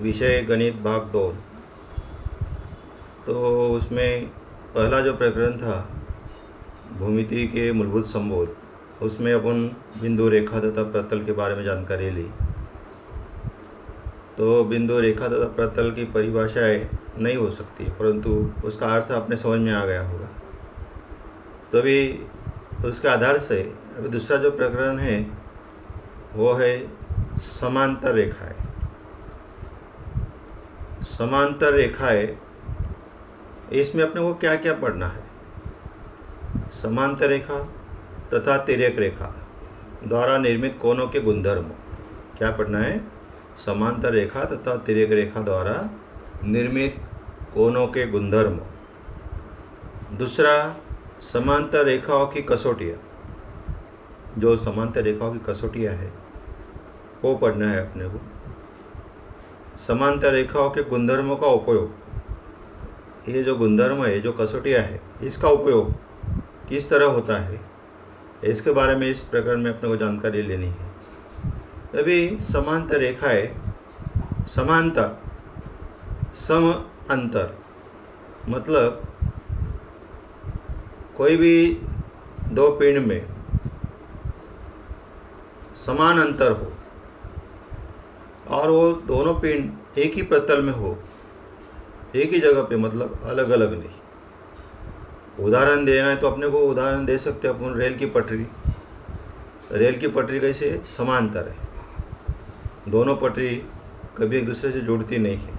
विषय गणित भाग 2। तो उसमें पहला जो प्रकरण था भूमिति के मूलभूत संबोध, उसमें अपन बिंदु रेखा तथा प्रतल के बारे में जानकारी ली। तो बिंदु रेखा तथा प्रतल की परिभाषाएं नहीं हो सकती, परंतु उसका अर्थ आपने समझ में आ गया होगा। तो अभी उसके आधार से अभी दूसरा जो प्रकरण है वो है समांतर रेखाएं। समांतर रेखाएं, इसमें अपने को क्या क्या पढ़ना है? समांतर रेखा तथा तिर्यक रेखा द्वारा निर्मित कोणों के गुणधर्म। क्या पढ़ना है? समांतर रेखा तथा तिर्यक रेखा द्वारा निर्मित कोणों के गुणधर्म। दूसरा, समांतर रेखाओं की कसौटियाँ। जो समांतर रेखाओं की कसौटियाँ है वो पढ़ना है अपने को। समांतर रेखाओं के गुणधर्मों का उपयोग, ये जो गुणधर्म है, जो कसौटियाँ है, इसका उपयोग किस तरह होता है, इसके बारे में इस प्रकरण में अपने को जानकारी लेनी है। अभी समांतर रेखाएं, समांतर, सम अंतर, मतलब कोई भी दो पिंड में समान अंतर हो और वो दोनों पिंड एक ही प्रतल में हो, एक ही जगह पे, मतलब अलग अलग नहीं। उदाहरण देना है तो अपने को उदाहरण दे सकते हैं अपन। रेल की पटरी, रेल की पटरी कैसे समांतर है, दोनों पटरी कभी एक दूसरे से जुड़ती नहीं है,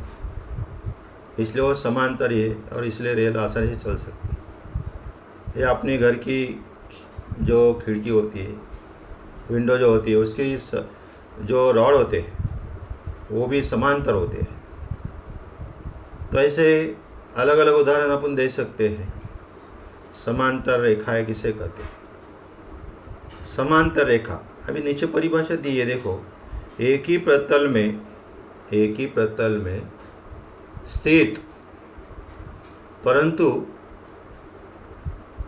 इसलिए वो समांतर ही है और इसलिए रेल आसानी से चल सकती है। या अपने घर की जो खिड़की होती है, विंडो जो होती है, उसके जो रॉड होते हैं वो भी समांतर होते हैं। तो ऐसे अलग अलग उदाहरण अपन दे सकते हैं। समांतर रेखाएं किसे कहते हैं? समांतर रेखा, अभी नीचे परिभाषा दी है, देखो। एक ही प्रतल में स्थित परंतु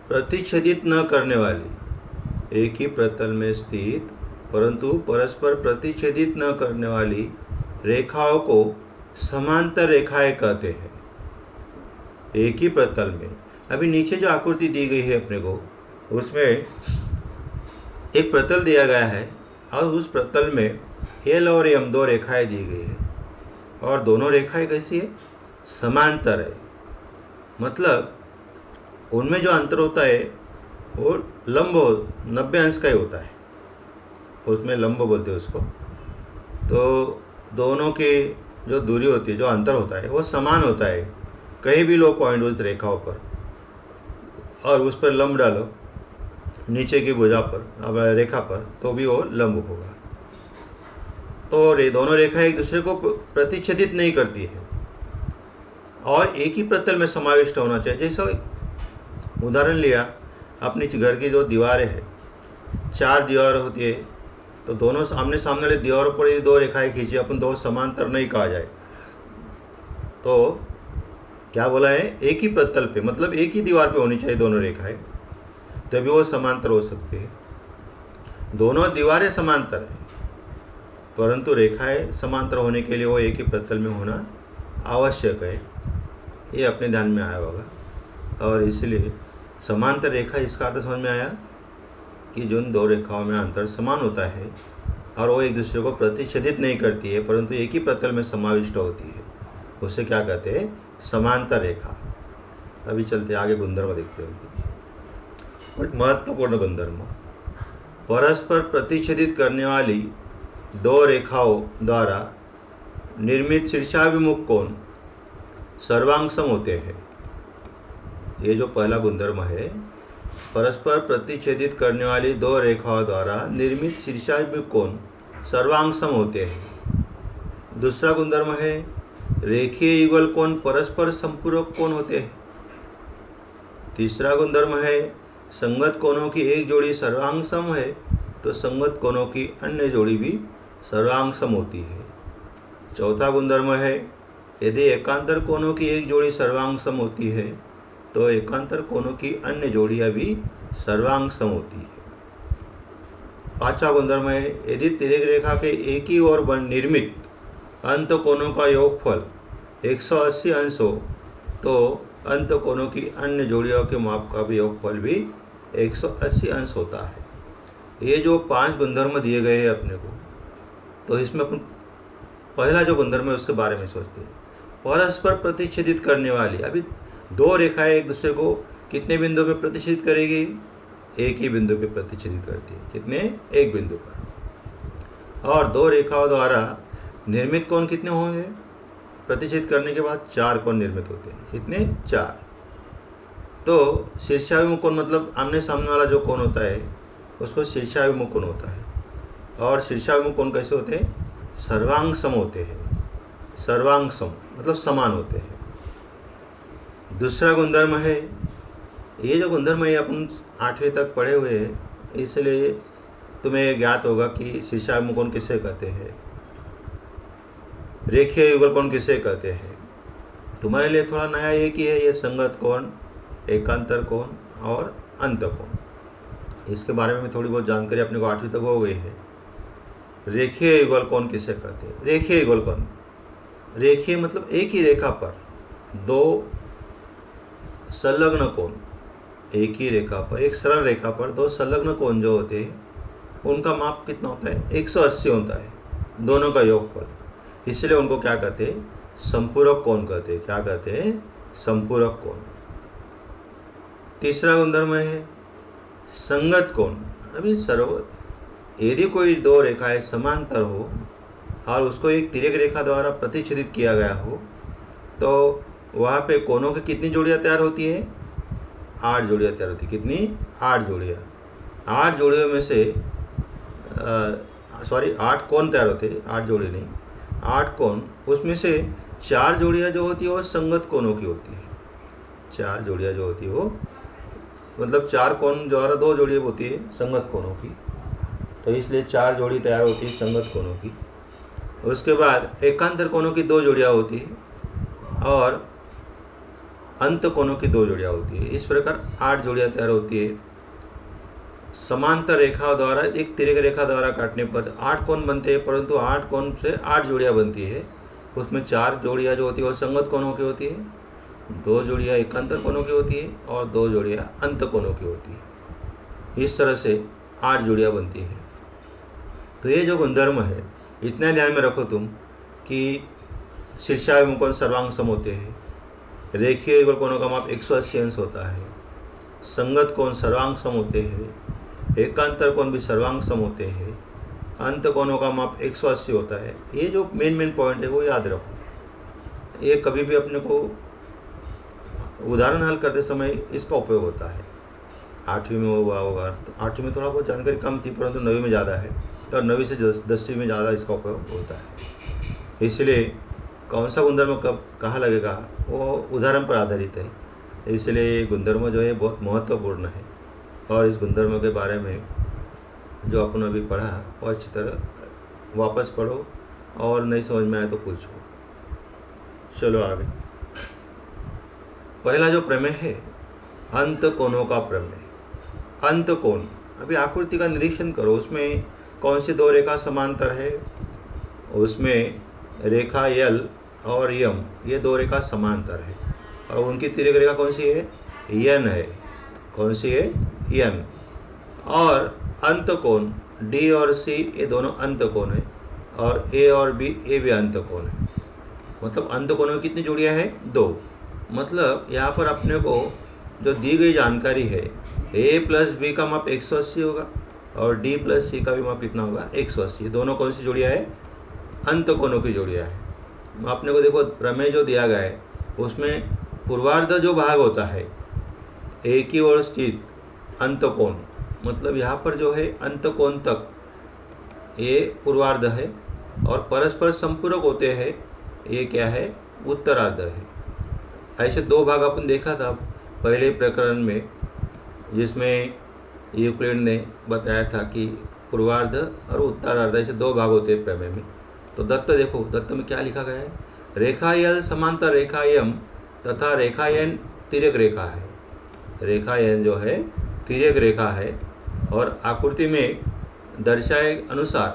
प्रतिच्छेदित न करने वाली, एक ही प्रतल में स्थित परंतु परस्पर प्रतिच्छेदित न करने वाली रेखाओं को समांतर रेखाएं कहते हैं। एक ही प्रतल में, अभी नीचे जो आकृति दी गई है अपने को, उसमें एक प्रतल दिया गया है और उस प्रतल में L और M दो रेखाएं दी गई है और दोनों रेखाएं कैसी है? समांतर है। मतलब उनमें जो अंतर होता है वो लंब 90 अंश का ही होता है, उसमें लंब बोलते हैं उसको। तो दोनों की जो दूरी होती है, जो अंतर होता है, वो समान होता है। कहीं भी लो पॉइंट उस रेखाओं पर और उस पर लंब डालो नीचे की भुजा पर, अब रेखा पर, तो भी वो लंब होगा। तो दोनों रेखाएं एक दूसरे को प्रतिच्छेदित नहीं करती है और एक ही प्रतल में समाविष्ट होना चाहिए। जैसे उदाहरण लिया, अपनी घर की जो दीवारें हैं, 4 दीवार होती है, तो दोनों आमने सामने वाले दीवारों पर ये दो रेखाएं खींची, अपन दो समांतर नहीं कहा जाए। तो क्या बोला है? एक ही प्रतल पे, मतलब एक ही दीवार पे होनी चाहिए दोनों रेखाएं, तभी वो समांतर हो सकती है। दोनों दीवारें समांतर है परंतु रेखाएं समांतर होने के लिए वो एक ही प्रतल में होना आवश्यक है। ये अपने ध्यान में आया होगा। और इसलिए समांतर रेखा, इसका अर्थ समझ में आया कि जिन दो रेखाओं में अंतर समान होता है और वो एक दूसरे को प्रतिच्छेदित नहीं करती है परंतु एक ही प्रतल में समाविष्ट होती है, उसे क्या कहते हैं? समांतर रेखा। अभी चलते आगे, गुणधर्म देखते हैं। महत्वपूर्ण गुणधर्म, परस्पर प्रतिच्छेदित करने वाली दो रेखाओं द्वारा निर्मित शीर्षाभिमुख कोण सर्वांगसम होते हैं। ये जो पहला गुणधर्म है, परस्पर प्रतिच्छेदित करने वाली दो रेखाओं द्वारा निर्मित शीर्षाभिमुख कोण सर्वांगसम होते हैं। दूसरा गुणधर्म है, रेखीय युगल कोण परस्पर संपूरक कोण होते हैं। तीसरा गुणधर्म है, संगत कोणों की एक जोड़ी सर्वांगसम है तो संगत कोणों की अन्य जोड़ी भी सर्वांगसम होती है। चौथा गुणधर्म है, यदि एकांतर कोणों की एक जोड़ी सर्वांगसम होती है तो एकांतर कोणों की अन्य जोड़ियां भी सर्वांगसम होती है। पांचवा गुणधर्म है, यदि तिर्यक रेखा के एक ही ओर निर्मित अंत कोणों का योगफल 180 अंश हो तो अंत कोणों की अन्य जोड़ियों के माप का भी योगफल भी 180 अंश होता है। ये जो 5 गुणधर्म दिए गए हैं अपने को, तो इसमें अपन पहला जो गुणधर्म है उसके बारे में सोचते हैं। परस्पर प्रतिच्छेदित करने वाली, अभी दो रेखाएं एक दूसरे को कितने बिंदु पे प्रतिच्छेदित करेगी? एक ही बिंदु पे प्रतिच्छेदित करती है। कितने? एक बिंदु पर। और दो रेखाओं द्वारा निर्मित कोण कितने होंगे? प्रतिच्छेद करने के बाद 4 कोण निर्मित होते हैं। कितने? 4। तो शीर्षाभिमुख कोण मतलब आमने सामने वाला जो कोण होता है उसको शीर्षाभिमुख कोण होता है। और शीर्षाभिमुख कोण कैसे होते हैं? सर्वांग सम होते हैं। सर्वांग सम मतलब समान होते हैं। दूसरा गुणधर्म है, ये जो गुणधर्म है अपन 8वीं तक पढ़े हुए हैं, इसलिए तुम्हें ज्ञात होगा कि शीर्षाभिमुख कोण किसे कहते हैं, रेखीय युगल कोण किसे कहते हैं। तुम्हारे लिए थोड़ा नया एक ही है, ये संगत कोण, एकांतर कोण और अंत कोण। इसके बारे में थोड़ी बहुत जानकारी अपने को 8वीं तक हो गई है। रेखीय युगल कोण किसे कहते हैं? रेखीय युगल कोण, रेखीय मतलब एक ही रेखा पर दो संलग्न कोण, एक ही रेखा पर, एक सरल रेखा पर दो संलग्न कोण जो होते हैं उनका माप कितना होता है? 180 होता है, दोनों का योगफल। इसलिए उनको क्या कहते हैं? संपूरक कोण कहते हैं। क्या कहते हैं? संपूरक कोण। तीसरा गुणधर्म है संगत कोण। अभी यदि कोई दो रेखाएं समांतर हो और उसको एक तिर्यक रेखा द्वारा प्रतिच्छेदित किया गया हो तो वहाँ पे कोणों की कितनी जोड़ियाँ तैयार होती है? 8 जोड़ियाँ तैयार होती है। कितनी? 8 जोड़ियाँ। 8 जोड़ियों में से 8 कोण तैयार होते हैं, 8 जोड़े नहीं, 8 कोण। उसमें से 4 जोड़ियाँ जो होती है वो संगत कोणों की होती है। 4 जोड़ियाँ जो होती है वो मतलब 4 कोण द्वारा 2 जोड़ियाँ होती है संगत कोणों की, तो इसलिए 4 जोड़ी तैयार होती है संगत कोणों की। उसके बाद एकांतर कोणों की 2 जोड़ियाँ होती है और अंत कोणों की 2 जोड़ियाँ होती है। इस प्रकार 8 जोड़ियाँ तैयार होती है। समांतर रेखा द्वारा एक तिर्यक रेखा द्वारा काटने पर 8 कोण बनते हैं, परंतु 8 कोण से 8 जोड़ियाँ बनती है। उसमें 4 जोड़ियाँ जो होती है वो संगत कोणों की होती है, 2 जोड़ियाँ एकांतर कोणों की होती है और 2 जोड़ियाँ अंत कोणों की होती है। इस तरह से 8 जोड़ियाँ बनती है। तो ये जो गुणधर्म है इतना ध्यान में रखो तुम कि शीर्षाभिमुख कोण सर्वांग सम होते हैं, रेखीय युगल कोणों का माप 180 अंश होता है, संगत कोण सर्वांग सम होते हैं, एकांतर कोण भी सर्वांग सम होते हैं, अंत कोणों का माप 180 होता है। ये जो मेन पॉइंट है वो याद रखो। ये कभी भी अपने को उदाहरण हल करते समय इसका उपयोग होता है। 8वीं में हुआ होगा, तो 8वीं में थोड़ा बहुत जानकारी कम थी, परंतु 9वीं में ज़्यादा है, तो 9वीं से 10वीं में ज़्यादा इसका उपयोग होता है। इसलिए कौन सा गुणधर्म कब कहाँ लगेगा वो उदाहरण पर आधारित है। इसलिए गुणधर्म जो है बहुत महत्वपूर्ण है और इस गुणधर्म के बारे में जो अपन अभी पढ़ा वो अच्छी तरह वापस पढ़ो और नहीं समझ में आए तो पूछो। चलो आगे। पहला जो प्रमेय है अंत कोणों का प्रमेय। अंत कोण, अभी आकृति का निरीक्षण करो, उसमें कौन सी 2 रेखा समांतर है? उसमें रेखा यल और यम, ये 2 रेखा समांतर है और उनकी तिर्यक रेखा कौन सी है? यन है। कौन सी है? यन। और अंत कोण डी और सी ये दोनों अंत कोण है और ए और बी ये भी अंत कोण है। मतलब अंत कोणों की कितनी जोड़ियाँ हैं? 2। मतलब यहाँ पर अपने को जो दी गई जानकारी है ए प्लस बी का माप 180 होगा और डी प्लस सी का भी माप कितना होगा? 180। दोनों कौन सी जोड़ियाँ है? अंत कोणों की जोड़ियाँ है। अपने को देखो प्रमेय जो दिया गया है उसमें पूर्वार्ध जो भाग होता है एक ही ओर स्थित अंत कोण, मतलब यहाँ पर जो है अंत कोण तक ये पूर्वार्ध है और परस्पर संपूरक होते हैं ये क्या है? उत्तरार्ध है। ऐसे 2 भाग अपन देखा था पहले प्रकरण में, जिसमें यूक्लिड ने बताया था कि पूर्वार्ध और उत्तरार्ध ऐसे 2 भाग होते हैं प्रमेय में। तो दत्त देखो, दत्त में क्या लिखा गया है? रेखा यल समांतर रेखा यम तथा रेखा एन तिर्यक रेखा है। रेखा एन जो है तिर्यक रेखा है और आकृति में दर्शाए अनुसार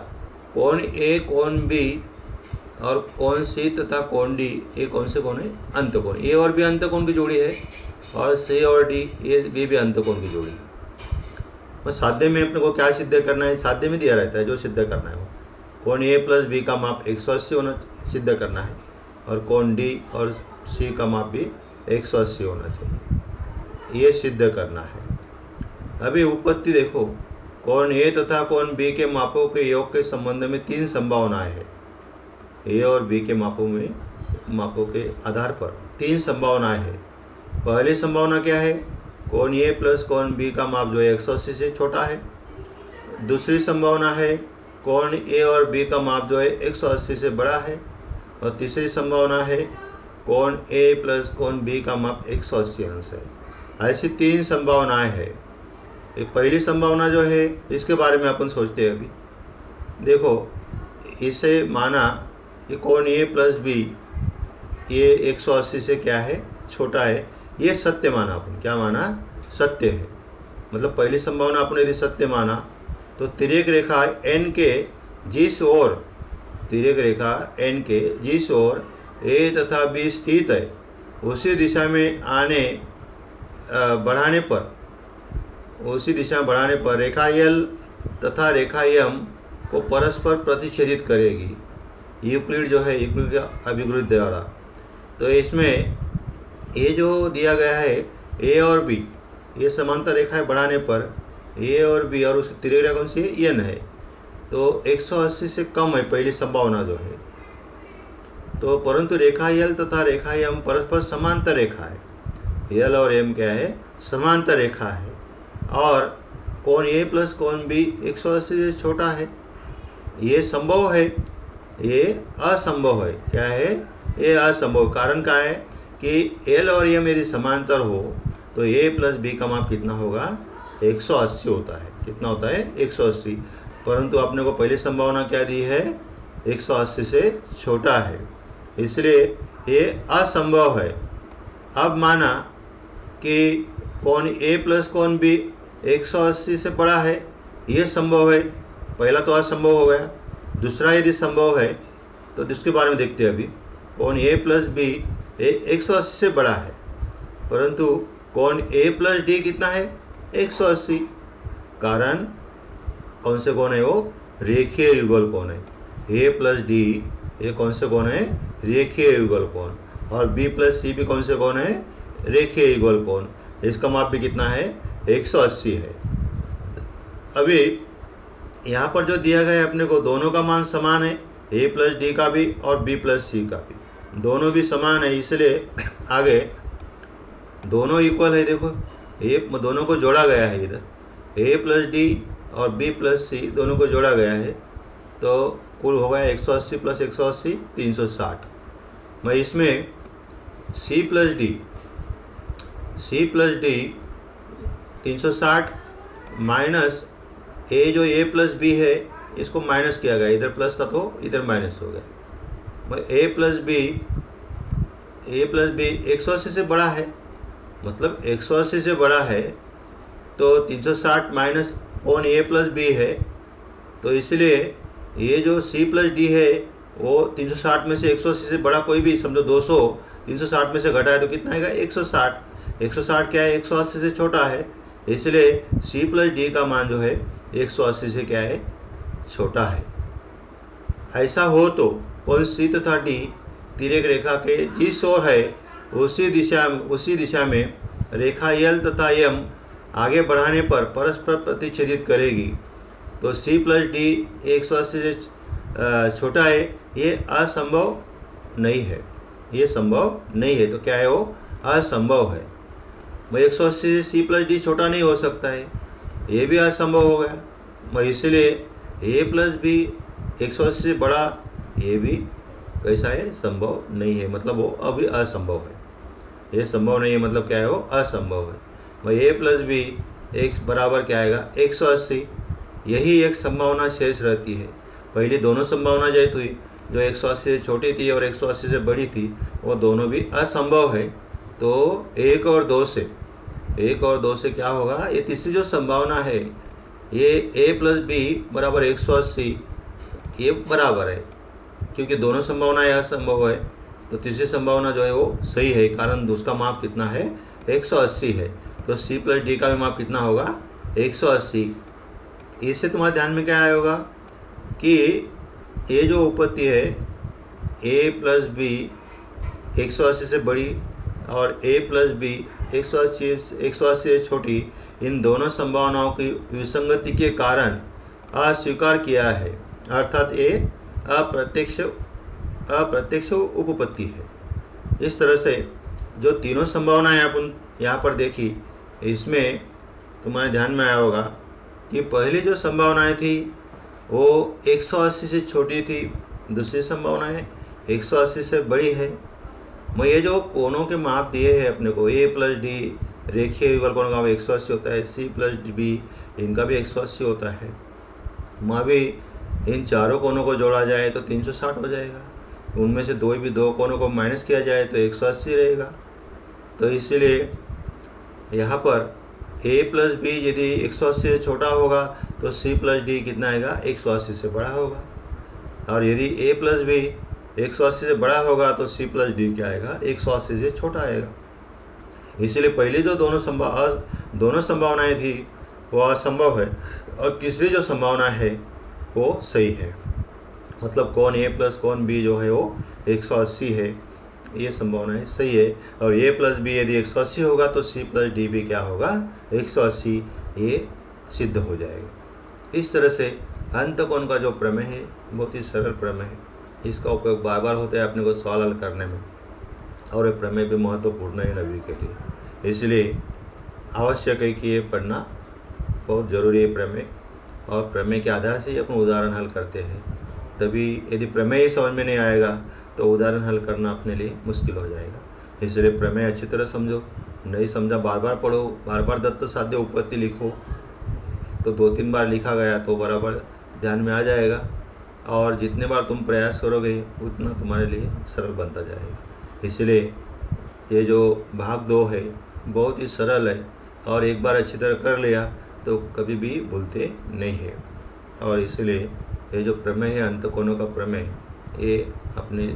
कोण ए कोण बी और कोण सी तथा कोण डी ये कौन से कोण है? अंतकोण। ए और बी अंतकोण की जोड़ी है और सी और डी ये भी अंतकोण की जोड़ी है। और साध्य में अपने को क्या सिद्ध करना है? साध्य में दिया रहता है जो सिद्ध करना है वो कोण ए प्लस बी का माप 180 होना सिद्ध करना है और कोण डी और सी का माप भी 180 होना चाहिए, ये सिद्ध करना है। अभी उत्पत्ति देखो, कोण ए तथा कोण बी के मापों के योग के संबंध में 3 संभावनाएं हैं। ए और बी के मापों के आधार पर 3 संभावनाएं हैं। पहली संभावना क्या है? कोण ए प्लस कोण बी का माप जो है 180 से छोटा है। दूसरी संभावना है कोण ए और बी का माप जो है 180 से बड़ा है। और तीसरी संभावना है कोण ए प्लस कोण बी का माप 180 अंश है। ऐसी 3 संभावनाएं हैं। एक पहली संभावना जो है इसके बारे में अपन सोचते हैं। अभी देखो, इसे माना कि कोण ए प्लस बी ये 180 से क्या है? छोटा है। ये सत्य माना अपन। क्या माना? सत्य है। मतलब पहली संभावना अपन यदि सत्य माना तो तिर्यक रेखा n के जिस ओर ए तथा बी स्थित है उसी दिशा में बढ़ाने पर रेखा L तथा रेखा M को परस्पर प्रतिच्छेदित करेगी। यूक्लिड जो है, यूक्लिड का अभिगुरुत द्वारा। तो इसमें ये जो दिया गया है ए और बी, ये समांतर रेखाएं बढ़ाने पर ए और बी और उसकी तिर्यक रेखा कौन सी है? n है। तो 180 से कम है पहली संभावना जो है। तो परंतु रेखा L तथा रेखा M परस्पर समांतर रेखा है। L और M क्या है? समांतर रेखा है। और कोण ए प्लस कोण बी 180 से छोटा है। ये संभव है, ये असंभव है। क्या है? ये असंभव। कारण क्या है कि L और M यदि समांतर हो तो a प्लस बी का माप कितना होगा? 180 होता है। कितना होता है? 180। परंतु आपने को पहली संभावना क्या दी है? 180 से छोटा है, इसलिए ये असंभव है। अब माना कि कोण ए प्लस कोण बी 180 से बड़ा है, ये संभव है। पहला तो असंभव हो गया। दूसरा यदि संभव है तो इसके बारे में देखते हैं। अभी कोण ए प्लस बी 180 से बड़ा है, परंतु कोण ए प्लस डी कितना है? 180। कारण कौन से कोण है? वो रेखीय युगल कोण है। ए प्लस डी ये कौन से कोण है? रेखीय युगल कोण। और बी प्लस सी भी कौन से कोण है? रेखीय युगल कोण। इसका माप भी कितना है? 180 है। अभी यहाँ पर जो दिया गया है अपने को, दोनों का मान समान है। ए प्लस डी का भी और बी प्लस सी का भी, दोनों भी समान है। इसलिए आगे दोनों इक्वल है। देखो, ए दोनों को जोड़ा गया है। इधर ए प्लस डी और बी प्लस सी दोनों को जोड़ा गया है, तो कुल हो गया 180 प्लस 180 360। मैं इसमें सी प्लस डी 360 माइनस ए जो ए प्लस बी है इसको माइनस किया गया। इधर प्लस था तो इधर माइनस हो गया। मैं ए प्लस बी 180 से बड़ा है, मतलब 180 से बड़ा है तो 360 माइनस कोण ए प्लस बी है। तो इसलिए ये जो सी प्लस डी है वो 360 में से 180 से बड़ा कोई भी, समझो 200 360 में से घटा है तो कितना आएगा? 160। 160 क्या है? 180 से छोटा है। इसलिए सी प्लस डी का मान जो है 180 से क्या है? छोटा है। ऐसा हो तो कोण सी तथा डी तिर्यक रेखा के जिस ओर है उसी दिशा में रेखा L तथा M आगे बढ़ाने पर परस्पर प्रतिच्छेदित करेगी। तो सी प्लस डी 180 से छोटा है, ये असंभव नहीं है। ये संभव नहीं है। तो क्या है? वो असंभव है। मैं 180 से सी प्लस डी छोटा नहीं हो सकता है, ये भी असंभव हो गया। मैं इसलिए ए प्लस बी 180 से बड़ा, ये भी कैसा है? संभव नहीं है। मतलब वो अभी असंभव है। ये संभव नहीं है मतलब क्या है? वो असंभव है। मैं ए प्लस बी एक बराबर क्या आएगा? 180। यही एक संभावना शेष रहती है। पहली दोनों संभावना जैत हुई, जो 180 से छोटी थी और 180 से बड़ी थी, वो दोनों भी असंभव है। तो 1 और 2 से क्या होगा? ये तीसरी जो संभावना है, ये a प्लस बी बराबर 180, ये बराबर है क्योंकि दोनों संभावनाएं असंभव है, तो तीसरी संभावना जो है वो सही है, कारण उसका माप कितना है 180 है। तो सी प्लस डी का भी माप कितना होगा 180। इससे तुम्हारे ध्यान में क्या आया होगा कि ये जो उपपत्ति है ए प्लस बी 180 से बड़ी और ए प्लस बी 180 से छोटी, इन दोनों संभावनाओं की विसंगति के कारण अस्वीकार किया है, अर्थात ये अप्रत्यक्ष उपपत्ति है। इस तरह से जो तीनों संभावनाएं अपन यहाँ पर देखी, इसमें तुम्हारे ध्यान में आया होगा कि पहली जो संभावनाएं थी वो 180 से छोटी थी, दूसरी संभावनाएं 180 से बड़ी है। मैं ये जो कोणों के माप दिए हैं अपने को, ए प्लस डी रेखीय युगल कोण का 180 होता है, सी प्लस बी इनका भी 180 होता है। मैं भी इन चारों कोणों को जोड़ा जाए तो 360 हो जाएगा, उनमें से दो कोणों को माइनस किया जाए तो 180 रहेगा। तो इसीलिए यहाँ पर ए प्लस बी यदि 180 से छोटा होगा तो सी प्लस डी कितना आएगा 180 से बड़ा होगा, और यदि ए प्लस बी 180 से बड़ा होगा तो सी प्लस डी क्या आएगा 180 से छोटा आएगा। इसीलिए पहली जो दोनों संभावनाएं थी वो असंभव है, और तीसरी जो संभावना है वो सही है, मतलब कोण ए प्लस कोण बी जो है वो 180 है, ये संभावना सही है। और ए प्लस बी यदि 180 होगा तो सी प्लस डी भी क्या होगा 180, ये सिद्ध हो जाएगा। इस तरह से अंतःकोण का जो प्रमेय है बहुत ही सरल प्रमेय है, इसका उपयोग बार बार होता है अपने को सवाल हल करने में, और ये प्रमेय भी महत्वपूर्ण है नवी के लिए, इसलिए आवश्यक है कि ये पढ़ना बहुत ज़रूरी है प्रमेय। और प्रमेय के आधार से ही अपन उदाहरण हल करते हैं, तभी यदि प्रमेय ही समझ में नहीं आएगा तो उदाहरण हल करना अपने लिए मुश्किल हो जाएगा। इसलिए प्रमेय अच्छी तरह समझो, नहीं समझा बार बार पढ़ो, बार बार दत्त साध्य उपपत्ति लिखो, तो 2-3 बार लिखा गया तो बराबर ध्यान में आ जाएगा, और जितने बार तुम प्रयास करोगे उतना तुम्हारे लिए सरल बनता जाएगा। इसलिए ये जो भाग 2 है बहुत ही सरल है, और एक बार अच्छी तरह कर लिया तो कभी भी भूलते नहीं है। और इसलिए ये जो प्रमेय है अंतःकोणों का प्रमेय, ये अपने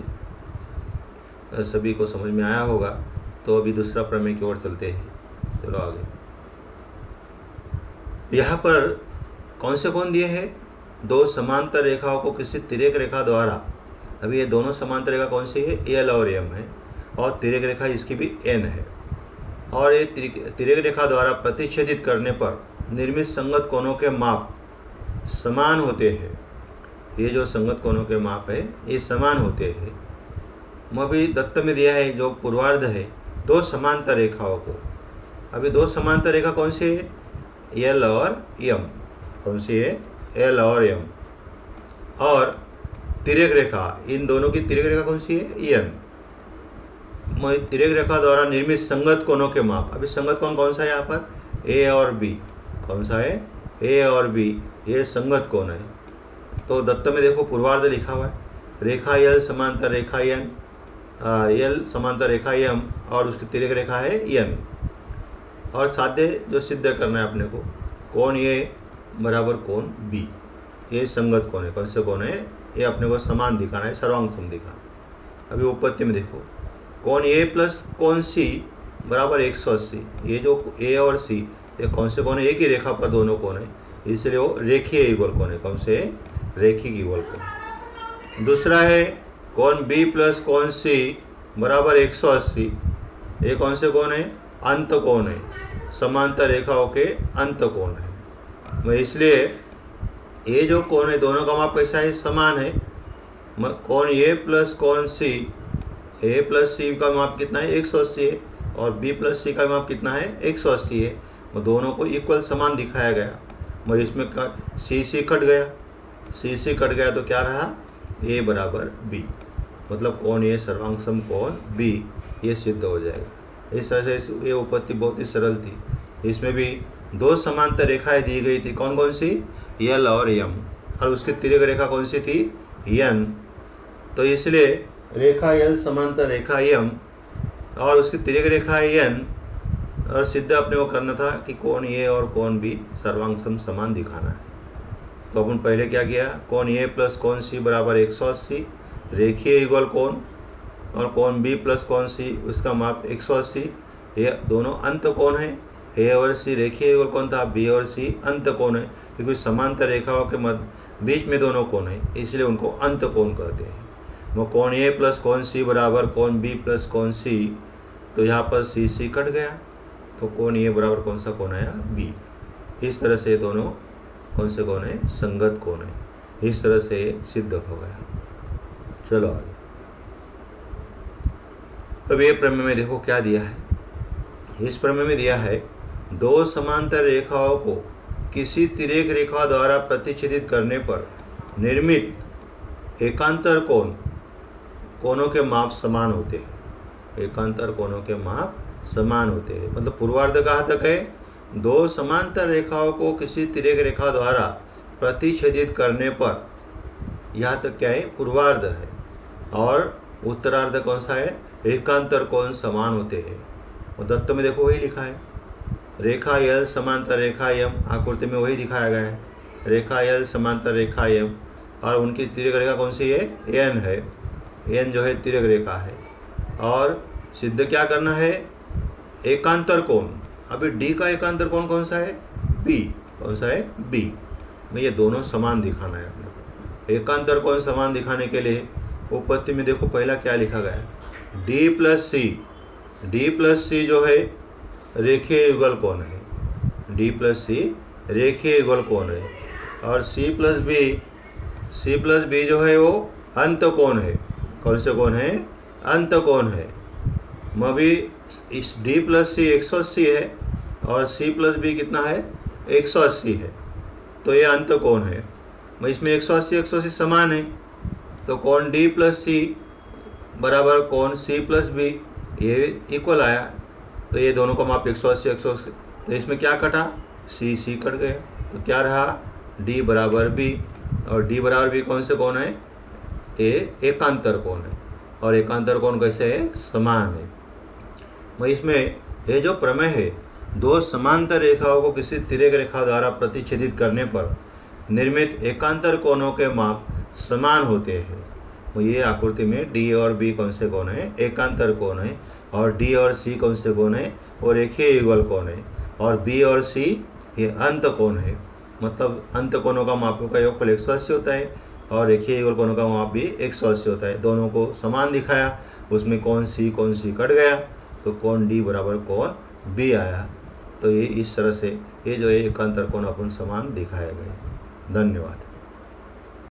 सभी को समझ में आया होगा। तो अभी दूसरा प्रमेय की ओर चलते हैं, चलो आगे। यहाँ पर कौन से कोण दिए हैं, दो समांतर रेखाओं को किसी तिर्यक रेखा द्वारा, अभी ये दोनों समांतर रेखा कौन सी है एल और एम है, और तिर्यक रेखा इसकी भी एन है, और ये तिर्यक रेखा द्वारा प्रतिच्छेदित करने पर निर्मित संगत कोणों के माप समान होते हैं। ये जो संगत कोणों के माप है ये समान होते हैं। मैं भी दत्त में दिया है जो पूर्वार्ध है दो समांतर रेखाओं को। अभी दो समांतर रेखा कौन सी है, एल और एम, कौन सी है एल और एम, और तिर्यक रेखा, इन दोनों की तिर्यक रेखा कौन सी है एन। तिर्यक रेखा द्वारा निर्मित संगत कोणों के माप, अभी संगत कोण कौन सा है यहाँ पर ए और बी, कौन सा है ए और बी, ये संगत कोण है। तो दत्त में देखो पूर्वार्ध लिखा हुआ है, रेखा एल समांतर रेखा एन, एल समांतर रेखा एम, और उसकी तिर्यक रेखा है एन। और साध्य जो सिद्ध करना है अपने को, कोण ए बराबर कोण बी, ये संगत कोण है। कौन से कोण है, ये अपने को समान दिखाना है, सर्वांगसम दिखाना। अभी उपपत्ति में देखो, कोण ए प्लस कोण सी बराबर 180, ये जो ए और सी ये कौन से कोण है, एक ही रेखा पर दोनों कोण है, इसलिए वो रेखीय युगल कोण है। कौन से रेखिक युगल कोण। दूसरा है कोण बी प्लस कोण सी बराबर 180, ये कौन से कोण है अंत कोण है, समांतर रेखाओं के अंत कोण है। मैं इसलिए ये जो कोण है दोनों का माप कैसा है, समान है। कोण ए प्लस कोण सी, ए प्लस सी का माप कितना है 180 है, और बी प्लस सी का माप कितना है 180 है। मैं दोनों को इक्वल समान दिखाया गया। मैं इसमें सी कट गया, सी कट गया तो क्या रहा ए बराबर बी, मतलब कोण ए सर्वांगसम कोण बी, ये सिद्ध हो जाएगा। इस तरह से ये उपपत्ति बहुत ही सरल थी। इसमें भी दो समांतर रेखाएं दी गई थी, कौन कौन सी एल और एम, और उसकी तिर्यक रेखा कौन सी थी एन। तो इसलिए रेखा एल समांतर रेखा एम और उसकी तिर्यक रेखा एन, और सिद्ध अपने को करना था कि कोण ए और कोण बी सर्वांगसम समान दिखाना है। तो अपन पहले क्या किया, कोण ए प्लस कोण सी बराबर 180, रेखीय युगल कोण और कोण बी प्लस कोण सी, उसका माप 180। ये दोनों अंत कोण है। ए और सी रेखीय युगल कोण था, बी और सी अंत कोण है, क्योंकि समांतर रेखाओं के मध्य बीच में दोनों कोण है, इसलिए उनको अंत कोण कहते हैं। वो कोण ए प्लस कोण सी बराबर कोण बी प्लस कोण सी, तो यहाँ पर सी सी कट गया, तो कोण ए बराबर कौन सा कोण आया, बी। इस तरह से दोनों कौन से कोण है, संगत कोण है। इस तरह से सिद्ध हो गया। चलो आगे। अब ये प्रमेय में देखो क्या दिया है। इस प्रमेय में दिया है दो समांतर रेखाओं को किसी तिर्यक रेखा द्वारा प्रतिच्छेदित करने पर निर्मित एकांतर कोणों के माप समान होते हैं। एकांतर कोणों के माप समान होते हैं, मतलब पूर्वार्ध कहाँ तक है, दो समांतर रेखाओं को किसी तिर्यक रेखा द्वारा प्रतिच्छेदित करने पर, यहाँ तक क्या है, पूर्वार्ध है। और उत्तरार्ध कौन सा है, एकांतर कोण समान होते हैं। और दत्त में देखो वही लिखा है, रेखा यल समांतर रेखा यम, आकृति में वही दिखाया गया है, रेखा यल समांतर रेखा यम, और उनकी तिर्यक रेखा कौन सी है, एन है। एन जो है तिर्यक रेखा है। और सिद्ध क्या करना है, एकांतर कोण। अभी डी का एकांतर कोण कौन सा है, बी। कौन सा है, बी। में ये दोनों समान दिखाना है अपने। एकांतर कोण समान दिखाने के लिए उपपत्ति में देखो पहला क्या लिखा गया है, डी प्लस सी। डी प्लस सी जो है रेखीय युगल कोण है, डी प्लस सी रेखीय युगल कोण है। और सी प्लस बी जो है वो अंत कोण है। कौन से कोण है, अंत कोण है। अभी इस डी प्लस सी 180 है और सी प्लस बी कितना है, 180 है, तो ये अंत कोण है। इसमें 180 समान है, तो कोण डी प्लस सी बराबर कोण सी प्लस बी, ये इक्वल आया। तो ये दोनों का माप 180। तो इसमें क्या कटा, सी सी कट गया, तो क्या रहा, डी बराबर बी। और डी बराबर बी कौन से कोण है, ये एकांतर कोण है। और एकांतर कोण कैसे है, समान है। इसमें ये जो प्रमेय है, दो समांतर रेखाओं को किसी तिर्यक रेखा द्वारा प्रतिच्छेदित करने पर निर्मित एकांतर कोणों के माप समान होते हैं। ये आकृति में डी और बी कौन से कोण है, एकांतर कोण है। और डी और सी कौन से कोण है, वो रेखीय युगल कोण है। और बी और सी ये अंत कोण है, मतलब अंत कोणों का मापों का योगफल 180 होता है और रेखीय युगल कोणों का माप भी 180 होता है। दोनों को समान दिखाया, उसमें कोण सी कट गया, तो कोण डी बराबर कोण बी आया। तो ये इस तरह से ये जो है एकांतर कोण अपन समान दिखाए गए। धन्यवाद।